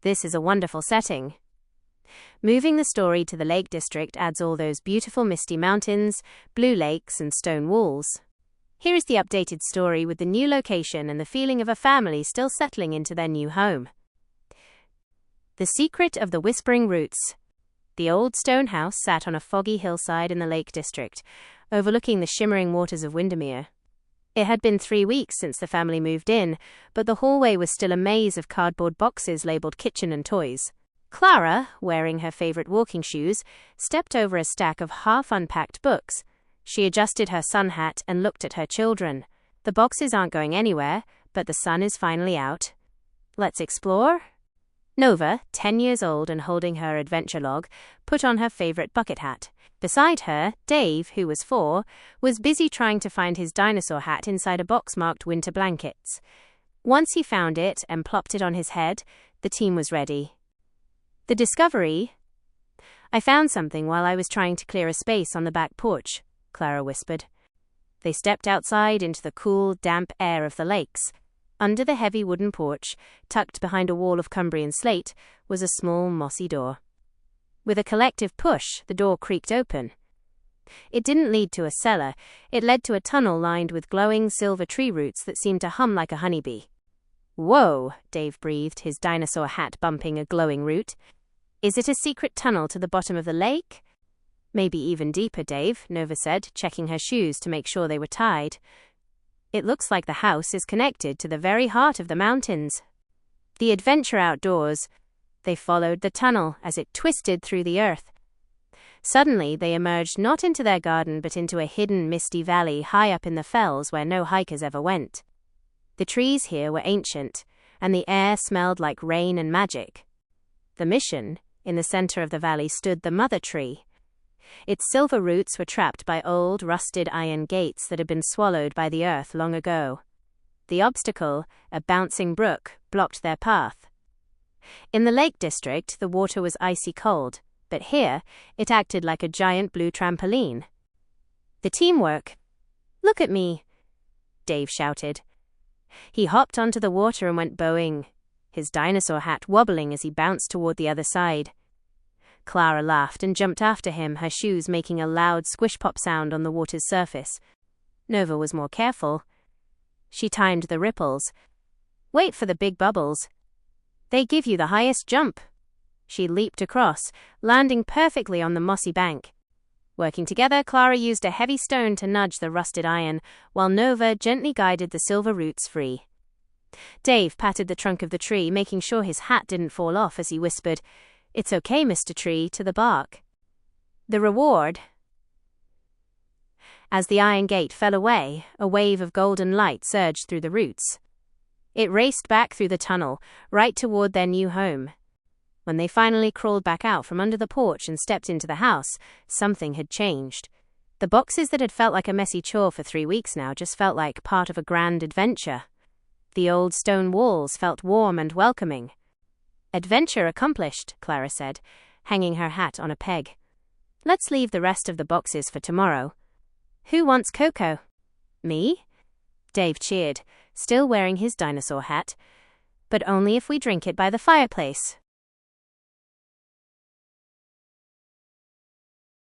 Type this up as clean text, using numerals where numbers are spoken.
This is a wonderful setting. Moving the story to the Lake District adds all those beautiful misty mountains, blue lakes, and stone walls. Here is the updated story with the new location and the feeling of a family still settling into their new home. The Secret of the Whispering Roots. The old stone house sat on a foggy hillside in the Lake District, overlooking the shimmering waters of Windermere. It had been 3 weeks since the family moved in, but the hallway was still a maze of cardboard boxes labeled kitchen and toys. Clara, wearing her favorite walking shoes, stepped over a stack of half-unpacked books. She adjusted her sun hat and looked at her children. The boxes aren't going anywhere, but the sun is finally out. Let's explore? Nova, 10 years old and holding her adventure log, put on her favorite bucket hat. Beside her, Dave, who was 4, was busy trying to find his dinosaur hat inside a box marked winter blankets. Once he found it and plopped it on his head, the team was ready. The discovery. "I found something while I was trying to clear a space on the back porch," Clara whispered. They stepped outside into the cool, damp air of the lakes. Under the heavy wooden porch, tucked behind a wall of Cumbrian slate, was a small, mossy door. With a collective push, the door creaked open. It didn't lead to a cellar. It led to a tunnel lined with glowing silver tree roots that seemed to hum like a honeybee. "Whoa," Dave breathed, his dinosaur hat bumping a glowing root. "Is it a secret tunnel to the bottom of the lake?" "Maybe even deeper, Dave," Nova said, checking her shoes to make sure they were tied. "It looks like the house is connected to the very heart of the mountains." The adventure outdoors. They followed the tunnel as it twisted through the earth. Suddenly, they emerged not into their garden but into a hidden, misty valley high up in the fells where no hikers ever went. The trees here were ancient, and the air smelled like rain and magic. The mission. In the center of the valley stood the mother tree. Its silver roots were trapped by old, rusted iron gates that had been swallowed by the earth long ago. The obstacle, a bouncing brook, blocked their path. In the Lake District, the water was icy cold, but here, it acted like a giant blue trampoline. The teamwork. "Look at me," Dave shouted. He hopped onto the water and went bowing, his dinosaur hat wobbling as he bounced toward the other side. Clara laughed and jumped after him, her shoes making a loud squish-pop sound on the water's surface. Nova was more careful. She timed the ripples. "Wait for the big bubbles. They give you the highest jump." She leaped across, landing perfectly on the mossy bank. Working together, Clara used a heavy stone to nudge the rusted iron, while Nova gently guided the silver roots free. Dave patted the trunk of the tree, making sure his hat didn't fall off as he whispered, "It's okay, Mr. Tree," to the bark. The reward. As the iron gate fell away, a wave of golden light surged through the roots. It raced back through the tunnel, right toward their new home. When they finally crawled back out from under the porch and stepped into the house, something had changed. The boxes that had felt like a messy chore for 3 weeks now just felt like part of a grand adventure. The old stone walls felt warm and welcoming. "Adventure accomplished," Clara said, hanging her hat on a peg. "Let's leave the rest of the boxes for tomorrow. Who wants cocoa?" "Me?" Dave cheered, still wearing his dinosaur hat. "But only if we drink it by the fireplace."